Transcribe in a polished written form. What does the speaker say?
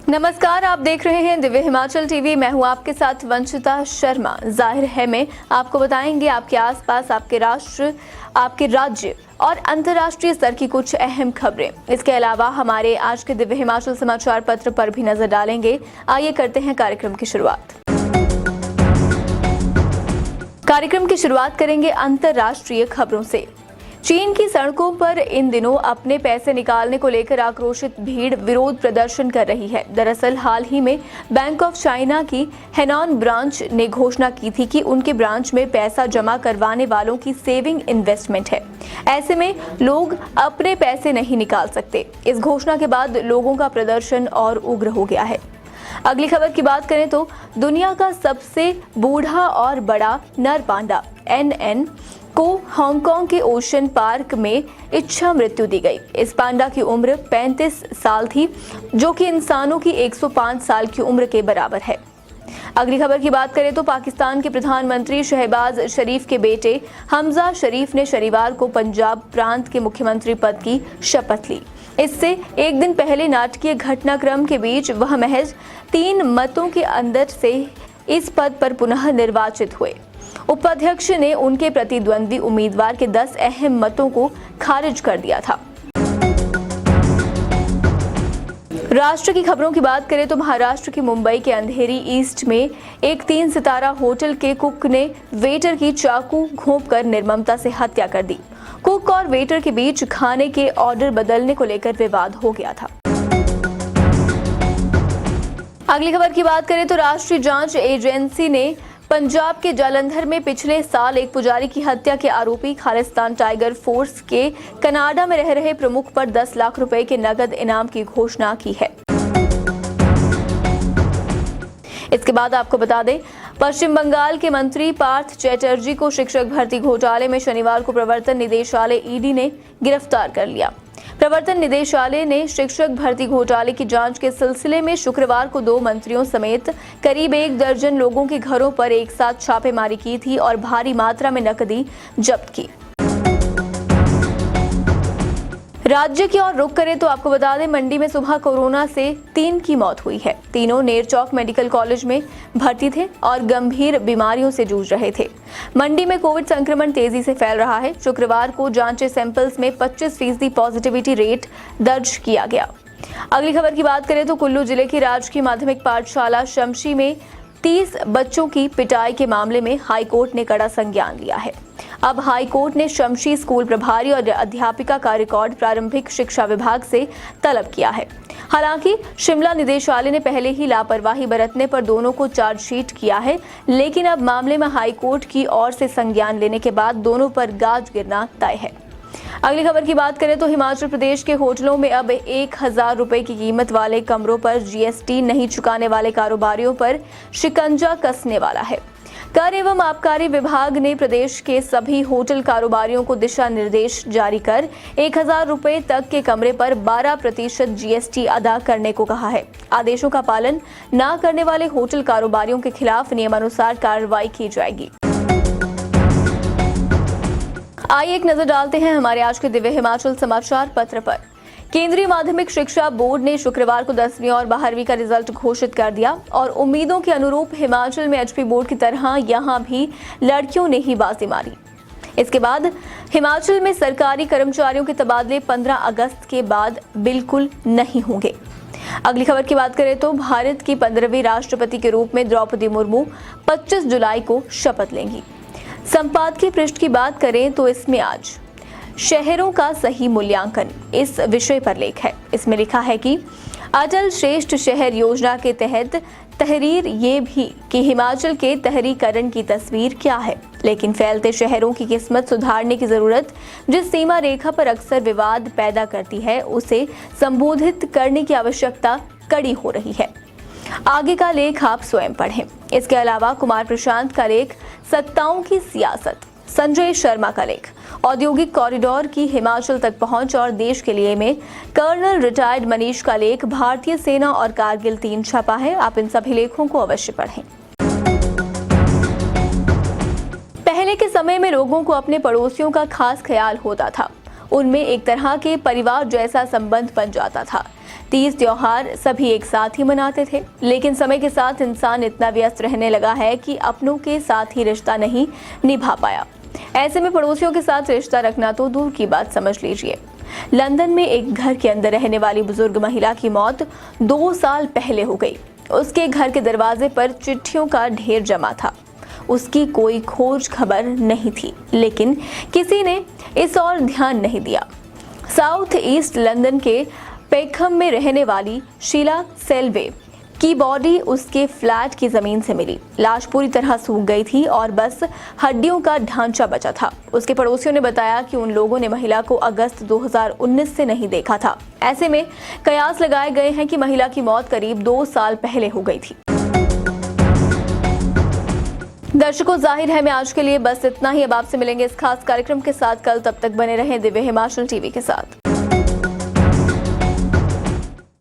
नमस्कार, आप देख रहे हैं दिव्य हिमाचल टीवी। मैं हूं आपके साथ वंशिता शर्मा। जाहिर है में आपको बताएंगे आपके आसपास, आपके राष्ट्र, आपके राज्य और अंतर्राष्ट्रीय स्तर की कुछ अहम खबरें। इसके अलावा हमारे आज के दिव्य हिमाचल समाचार पत्र पर भी नजर डालेंगे। आइए करते हैं कार्यक्रम की शुरुआत। कार्यक्रम की शुरुआत करेंगे अंतर्राष्ट्रीय खबरों से। चीन की सड़कों पर इन दिनों अपने पैसे निकालने को लेकर आक्रोशित भीड़ विरोध प्रदर्शन कर रही है। दरअसल हाल ही में बैंक ऑफ चाइना की हेनॉन ब्रांच ने घोषणा की थी कि उनके ब्रांच में पैसा जमा करवाने वालों की सेविंग इन्वेस्टमेंट है। ऐसे में लोग अपने पैसे नहीं निकाल सकते। इस घोषणा के बाद लोगों का प्रदर्शन और उग्र हो गया है। अगली खबर की बात करें तो दुनिया का सबसे बूढ़ा और बड़ा नर पांडा NN को हांगकांग के ओशन पार्क में इच्छा मृत्यु दी गई। इस पांडा की उम्र 35 साल थी, जो कि इंसानों की 105 साल की उम्र के बराबर है। अगली खबर की बात करें तो पाकिस्तान के प्रधानमंत्री शहबाज शरीफ के बेटे हमजा शरीफ ने शनिवार को पंजाब प्रांत के मुख्यमंत्री पद की शपथ ली। इससे एक दिन पहले नाटकीय घटनाक्रम के बीच वह महज 3 मतों के अंतर से इस पद पर पुनः निर्वाचित हुए। उपाध्यक्ष ने उनके प्रतिद्वंदी उम्मीदवार के 10 अहम मतों को खारिज कर दिया था। राष्ट्र की खबरों की बात करें तो महाराष्ट्र की मुंबई के अंधेरी ईस्ट में एक 3 सितारा होटल के कुक ने वेटर की चाकू घोंपकर निर्ममता से हत्या कर दी। कुक और वेटर के बीच खाने के ऑर्डर बदलने को लेकर विवाद हो गया था। अगली खबर की बात करें तो राष्ट्रीय जांच एजेंसी ने पंजाब के जालंधर में पिछले साल एक पुजारी की हत्या के आरोपी खालिस्तान टाइगर फोर्स के कनाडा में रह रहे प्रमुख पर 10 लाख रुपए के नगद इनाम की घोषणा की है। इसके बाद आपको बता दें, पश्चिम बंगाल के मंत्री पार्थ चैटर्जी को शिक्षक भर्ती घोटाले में शनिवार को प्रवर्तन निदेशालय ED ने गिरफ्तार कर लिया। प्रवर्तन निदेशालय ने शिक्षक भर्ती घोटाले की जांच के सिलसिले में शुक्रवार को 2 मंत्रियों समेत करीब 1 दर्जन लोगों के घरों पर एक साथ छापेमारी की थी और भारी मात्रा में नकदी जब्त की। राज्य की ओर रुख करें तो आपको बता दें, मंडी में सुबह कोरोना से 3 की मौत हुई है। तीनों नेरचौक मेडिकल कॉलेज में भर्ती थे और गंभीर बीमारियों से जूझ रहे थे। मंडी में कोविड संक्रमण तेजी से फैल रहा है। शुक्रवार को जांचे सैंपल्स में 25% पॉजिटिविटी रेट दर्ज किया गया। अगली खबर की बात करें तो कुल्लू जिले की राजकीय माध्यमिक पाठशाला शमशी में 30 बच्चों की पिटाई के मामले में हाईकोर्ट ने कड़ा संज्ञान लिया है। अब हाईकोर्ट ने शमशी स्कूल प्रभारी और अध्यापिका का रिकॉर्ड प्रारंभिक शिक्षा विभाग से तलब किया है। हालांकि शिमला निदेशालय ने पहले ही लापरवाही बरतने पर दोनों को चार्जशीट किया है, लेकिन अब मामले में हाईकोर्ट की ओर से संज्ञान लेने के बाद दोनों पर गाज गिरना तय है। अगली खबर की बात करें तो हिमाचल प्रदेश के होटलों में अब 1000 रुपए की कीमत वाले कमरों पर GST नहीं चुकाने वाले कारोबारियों पर शिकंजा कसने वाला है। कर एवं आबकारी विभाग ने प्रदेश के सभी होटल कारोबारियों को दिशा निर्देश जारी कर 1000 रुपए तक के कमरे पर 12% GST अदा करने को कहा है। आदेशों का पालन न करने वाले होटल कारोबारियों के खिलाफ नियमानुसार कार्रवाई की जाएगी। आइए एक नजर डालते हैं हमारे आज के दिव्य हिमाचल समाचार पत्र पर। केंद्रीय माध्यमिक शिक्षा बोर्ड ने शुक्रवार को 10वीं और 12वीं का रिजल्ट घोषित कर दिया और उम्मीदों के अनुरूप हिमाचल में HP बोर्ड की तरह यहां भी लड़कियों ने ही बाजी मारी। इसके बाद हिमाचल में सरकारी कर्मचारियों के तबादले 15 अगस्त के बाद बिल्कुल नहीं होंगे। अगली खबर की बात करें तो भारत की 15वीं राष्ट्रपति के रूप में द्रौपदी मुर्मू 25 जुलाई को शपथ लेंगी। संपादकीय पृष्ठ की बात करें तो इसमें आज शहरों का सही मूल्यांकन इस विषय पर लेख है। इसमें लिखा है कि अटल श्रेष्ठ शहर योजना के तहत तहरीर ये भी कि हिमाचल के तहरीकरण की तस्वीर क्या है, लेकिन फैलते शहरों की किस्मत सुधारने की जरूरत जिस सीमा रेखा पर अक्सर विवाद पैदा करती है, उसे संबोधित करने की आवश्यकता कड़ी हो रही है। आगे का लेख आप स्वयं पढ़ें। इसके अलावा कुमार प्रशांत का लेख सत्ताओं की सियासत, संजय शर्मा का लेख औद्योगिक कॉरिडोर की हिमाचल तक पहुंच और देश के लिए में कर्नल रिटायर्ड मनीष का लेख भारतीय सेना और कारगिल 3 छपा है। आप इन सभी लेखों को अवश्य पढ़ें। पहले के समय में लोगों को अपने पड़ोसियों का खास ख्याल होता था। उनमें एक तरह के परिवार जैसा संबंध बन जाता था। तीज त्योहार सभी एक साथ ही मनाते थे, लेकिन समय के साथ इंसान इतना व्यस्त रहने लगा है कि अपनों के साथ ही रिश्ता नहीं निभा पाया। ऐसे में पड़ोसियों के साथ रिश्ता रखना तो दूर की बात समझ लीजिए। लंदन में एक घर के अंदर रहने वाली बुजुर्ग महिला की मौत 2 साल पहले हो गई। उसके घर के दरवाजे पर चिट्ठियों का ढेर जमा था। उसकी कोई खोज खबर नहीं थी, लेकिन किसी ने इस ओर ध्यान नहीं दिया। साउथ ईस्ट लंदन के पेखम में रहने वाली शीला सेल्वे की बॉडी उसके फ्लैट की जमीन से मिली। लाश पूरी तरह सूख गई थी और बस हड्डियों का ढांचा बचा था। उसके पड़ोसियों ने बताया कि उन लोगों ने महिला को अगस्त 2019 से नहीं देखा था। ऐसे में कयास लगाए गए हैं कि महिला की मौत करीब 2 साल पहले हो गई थी। दर्शकों, जाहिर है मैं आज के लिए बस इतना ही। अब आपसे मिलेंगे इस खास कार्यक्रम के साथ कल। तब तक बने रहें दिव्य हिमाचल टीवी के साथ।